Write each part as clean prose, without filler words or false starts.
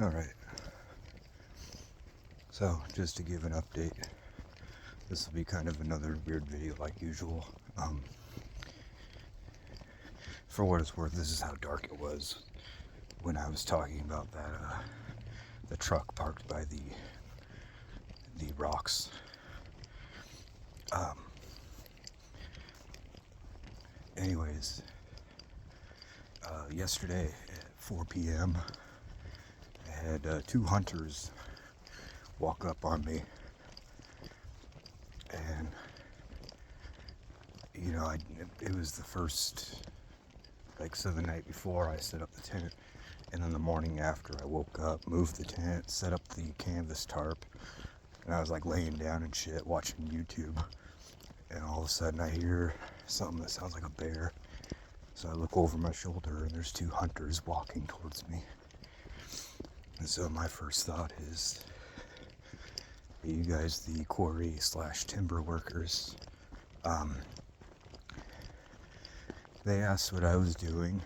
Alright, so just to give an update, this will be kind of another weird video like usual. For what it's worth, this is how dark it was when I was talking about that, the truck parked by the rocks. Anyways, yesterday at 4 p.m., I had two hunters walk up on me, and it was the first, so the night before I set up the tent, and then the morning after I woke up, moved the tent, set up the canvas tarp, and I was like laying down and shit, watching YouTube, and all of a sudden I hear something that sounds like a bear. So I look over my shoulder and there's two hunters walking towards me. And so my first thought is, are you guys the quarry / timber workers? They asked what I was doing,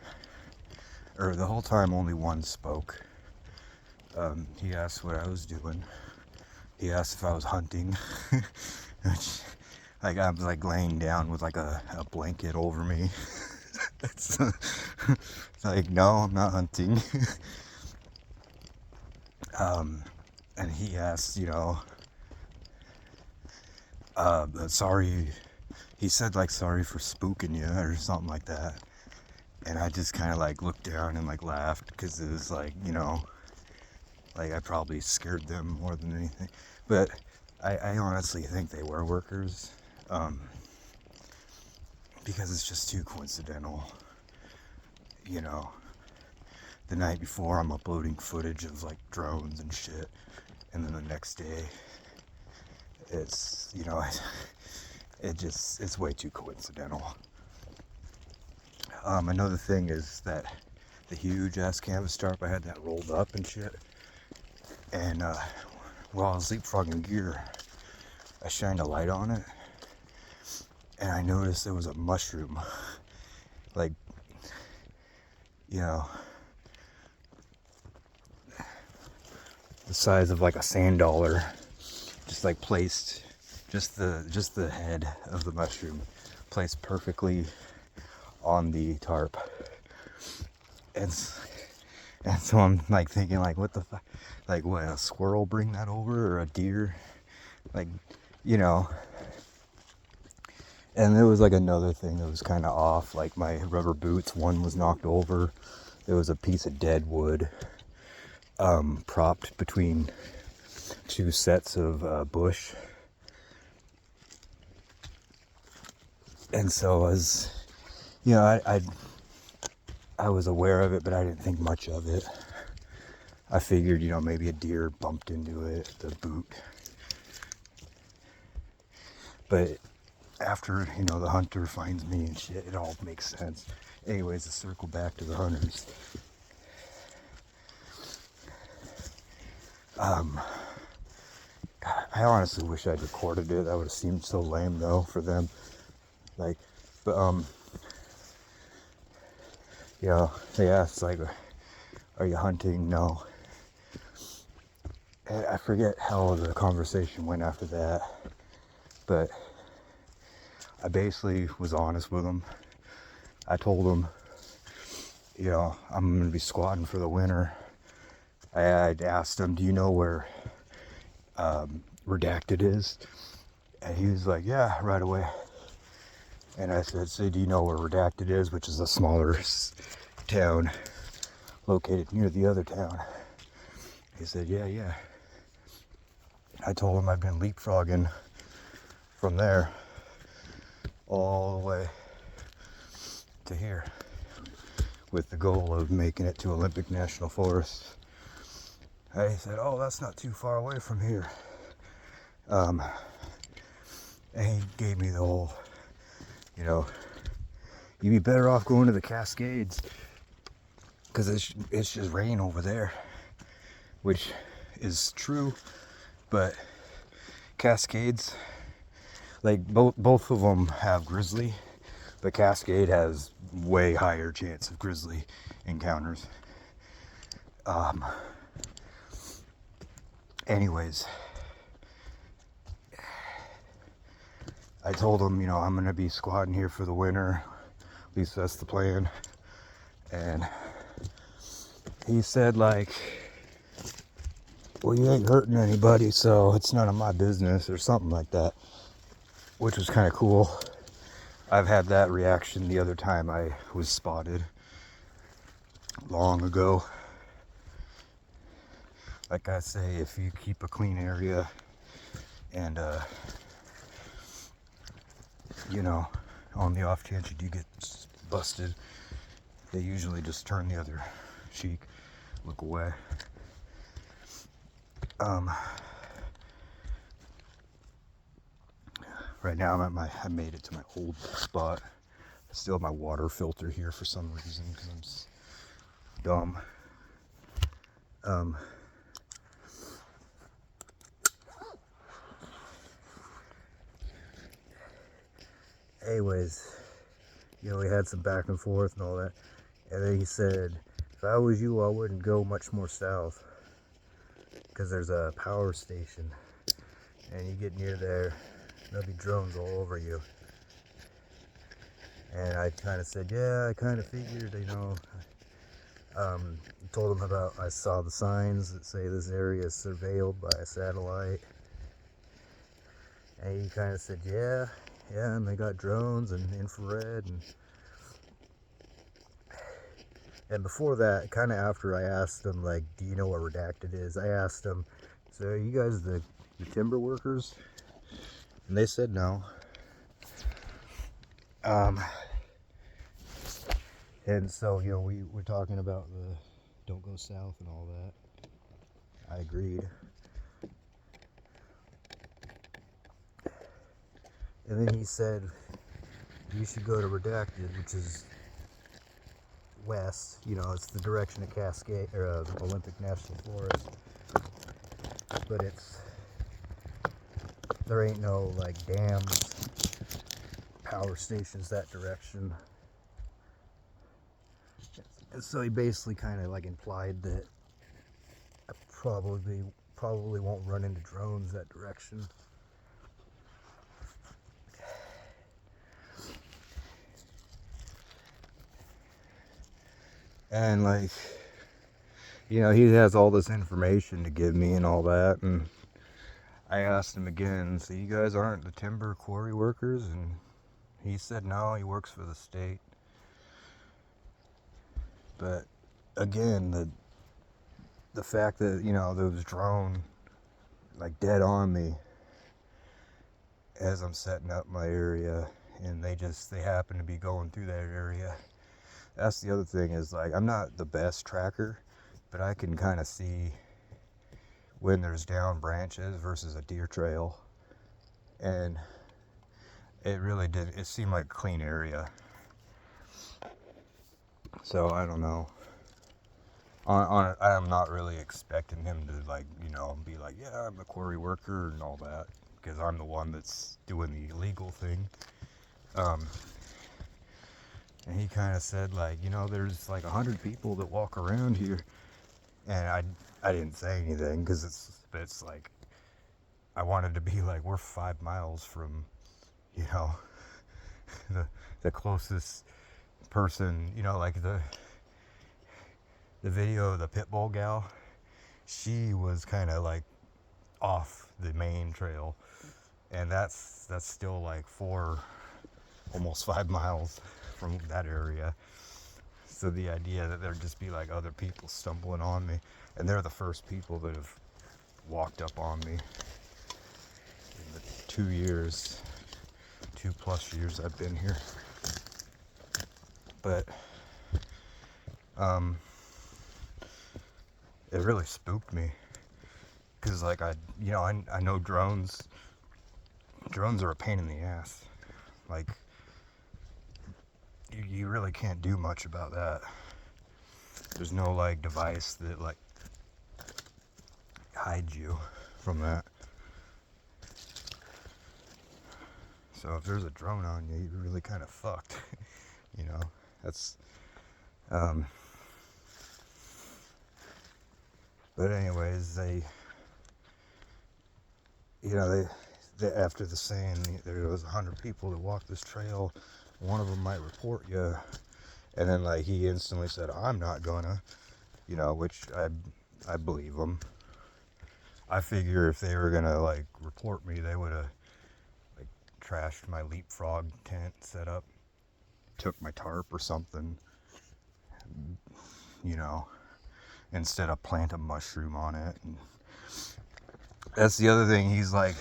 or the whole time only one spoke. He asked what I was doing. He asked if I was hunting, which, I'm laying down with a blanket over me. It's no, I'm not hunting. And he asked, sorry, he said sorry for spooking you or something like that. And I just kind of looked down and laughed, because it was I probably scared them more than anything. But I honestly think they were workers, because it's just too coincidental. The night before I'm uploading footage of drones and shit, and then the next day it's it's way too coincidental. Another thing is that the huge ass canvas tarp, I had that rolled up and shit, and while I was leapfrogging gear, I shined a light on it, and I noticed there was a mushroom, the size of a sand dollar, just placed, just the head of the mushroom placed perfectly on the tarp. And so I'm thinking what the fuck, what, a squirrel bring that over, or a deer, And there was another thing that was kind of off, my rubber boots, one was knocked over. There was a piece of dead wood propped between two sets of bush. And so I was aware of it, but I didn't think much of it. I figured, maybe a deer bumped into it, the boot. But after, the hunter finds me and shit, it all makes sense. Anyways, to circle back to the hunters. I honestly wish I'd recorded it. That would have seemed so lame though for them. They asked are you hunting? No. And I forget how the conversation went after that, but I basically was honest with them. I told them, I'm going to be squatting for the winter. I'd asked him, do you know where Redacted is? And he was like, yeah, right away. And I said, so do you know where Redacted is, which is a smaller town located near the other town? He said, yeah. I told him I've been leapfrogging from there all the way to here with the goal of making it to Olympic National Forest. He said, oh, that's not too far away from here. And he gave me the whole, you'd be better off going to the Cascades, because it's just rain over there, which is true. But Cascades, both of them have grizzly, but Cascade has way higher chance of grizzly encounters. anyways, I told him, you know, I'm gonna be squatting here for the winter. At least that's the plan. And he said, like, well, you ain't hurting anybody, so it's none of my business, or something like that, which was kind of cool. I've had that reaction the other time I was spotted long ago. Like I say, if you keep a clean area and, you know, on the off chance you do get busted, they usually just turn the other cheek, look away. Right now I made it to my old spot. I still have my water filter here for some reason because I'm just dumb. Anyways, you know, we had some back and forth and all that. And then he said, if I was you, I wouldn't go much more south because there's a power station. And you get near there, there'll be drones all over you. And I kind of said, yeah, I kind of figured, you know. Told him about, I saw the signs that say this area is surveilled by a satellite. And he kind of said, yeah, and they got drones and infrared. And before that, kind of after I asked him, like, do you know what redacted is? I asked him, so are you guys the timber workers? And they said no. And so, you know, we were talking about the don't go south and all that. I agreed. And then he said, you should go to Redacted, which is west. You know, it's the direction of Cascade, or Olympic National Forest. But there ain't no, like, dams, power stations that direction. And so he basically kind of, like, implied that I probably won't run into drones that direction. And, like, you know, he has all this information to give me and all that. And I asked him again, so you guys aren't the timber quarry workers? And he said no, he works for the state. But again, the fact that, you know, there was drone, like, dead on me as I'm setting up my area, and they happen to be going through that area. That's the other thing, is, like, I'm not the best tracker, but I can kind of see when there's down branches versus a deer trail. And it seemed like a clean area. So I don't know. I'm not really expecting him to, like, you know, be like, yeah, I'm a quarry worker and all that, because I'm the one that's doing the illegal thing. And he kind of said, like, you know, there's like 100 people that walk around here. And I didn't say anything because it's like, I wanted to be like, we're 5 miles from, you know, the closest person, you know, like the video of the pit bull gal. She was kind of like off the main trail, and that's still like almost 5 miles from that area. So the idea that there'd just be like other people stumbling on me, and they're the first people that have walked up on me in the 2+ years I've been here. But it really spooked me, because, like, I know drones are a pain in the ass. Like, you really can't do much about that. There's no, like, device that, like, hides you from that. So if there's a drone on you, you're really kind of fucked. You know, that's but anyways, you know, they after the saying, there was 100 people that walked this trail, one of them might report you. And then, like, he instantly said, I'm not gonna, you know, which I believe him. I figure if they were gonna, like, report me, they would have, like, trashed my leapfrog tent set up, took my tarp or something, you know, instead of plant a mushroom on it. And that's the other thing. He's like,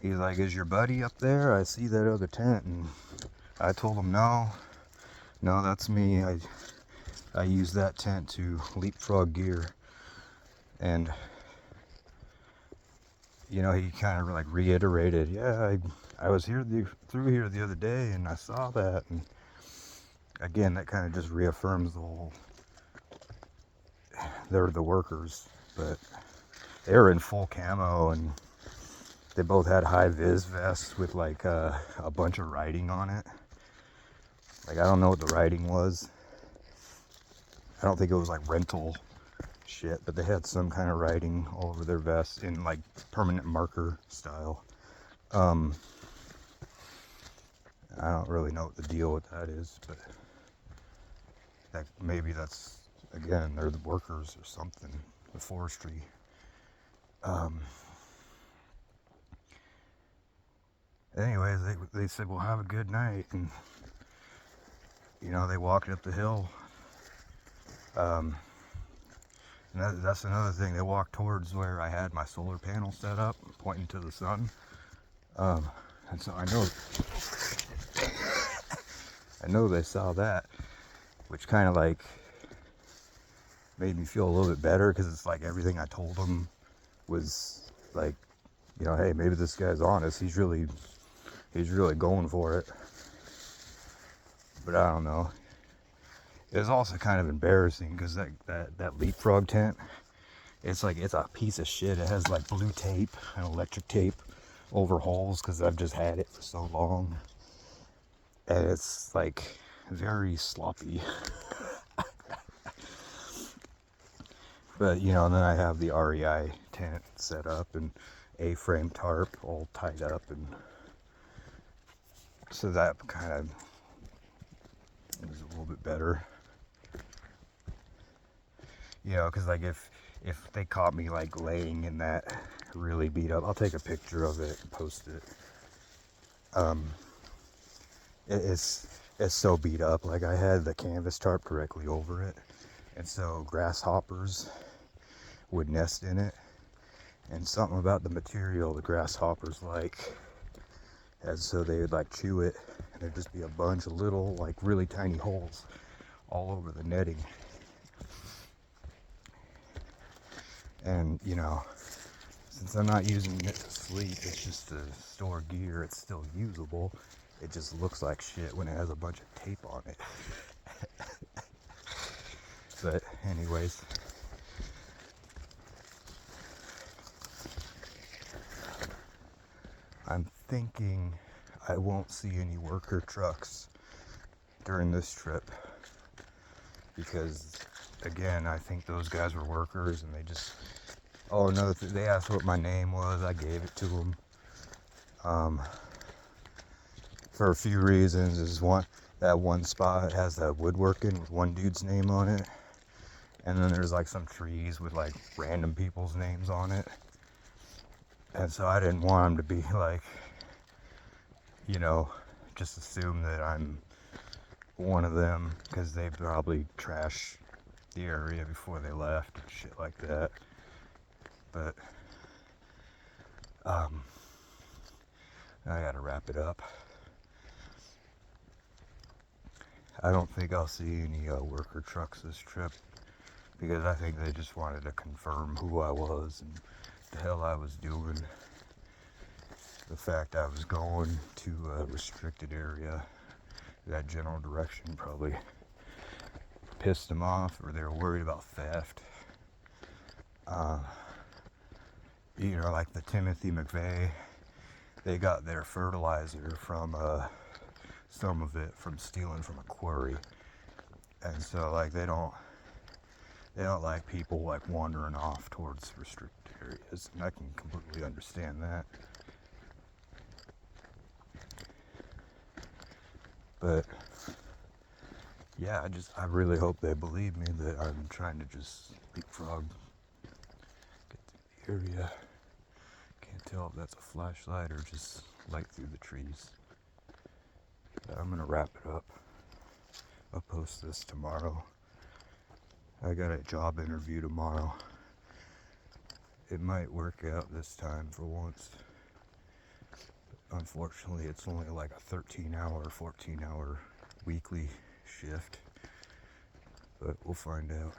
is your buddy up there? I see that other tent. And I told him, no, that's me. I use that tent to leapfrog gear. And, you know, he kind of like reiterated, yeah, I was through here the other day and I saw that. And again, that kind of just reaffirms the whole, they're the workers, but they were in full camo and they both had high vis vests with like a bunch of writing on it. Like, I don't know what the writing was. I don't think it was like rental shit, but they had some kind of writing all over their vests in like permanent marker style. I don't really know what the deal with that is, but maybe that's, again, they're the workers or something, the forestry. Anyways, they said, well, have a good night. And, you know, they walked up the hill. And that's another thing. They walked towards where I had my solar panel set up, pointing to the sun. And so I know they saw that, which kind of like made me feel a little bit better, because it's like everything I told them was like, you know, hey, maybe this guy's honest. He's really going for it. But I don't know. It was also kind of embarrassing because that leapfrog tent, it's a piece of shit. It has like blue tape and electric tape over holes because I've just had it for so long. And it's like very sloppy. But, you know, and then I have the REI tent set up and A-frame tarp all tied up, and so that kind of was a little bit better. You know, because like if they caught me like laying in that really beat up, I'll take a picture of it and post it. It's so beat up. Like, I had the canvas tarp directly over it, and so grasshoppers would nest in it, and something about the material the grasshoppers like, and so they would like chew it, and there'd just be a bunch of little like really tiny holes all over the netting. And, you know, since I'm not using it to sleep, it's just to store gear, it's still usable. It just looks like shit when it has a bunch of tape on it. But anyways, I'm thinking I won't see any worker trucks during this trip, because, again, I think those guys were workers and they just, oh, another thing, they asked what my name was. I gave it to them. For a few reasons. Is that one spot has that woodworking with one dude's name on it, and then there's like some trees with like random people's names on it, and so I didn't want them to be like, you know, just assume that I'm one of them, because they probably trashed the area before they left and shit like that. But I gotta wrap it up. I don't think I'll see any worker trucks this trip, because I think they just wanted to confirm who I was and the hell I was doing. The fact I was going to a restricted area, that general direction, probably pissed them off, or they were worried about theft. You know, like the Timothy McVeigh, they got their fertilizer from some of it from stealing from a quarry, and so like they don't they don't like people like wandering off towards restricted areas, and I can completely understand that. But yeah, I really hope they believe me that I'm trying to just leapfrog, get through the area. Can't tell if that's a flashlight or just light through the trees. But I'm gonna wrap it up. I'll post this tomorrow. I got a job interview tomorrow. It might work out this time for once. But unfortunately, it's only like a 13-hour, 14-hour weekly shift. But we'll find out.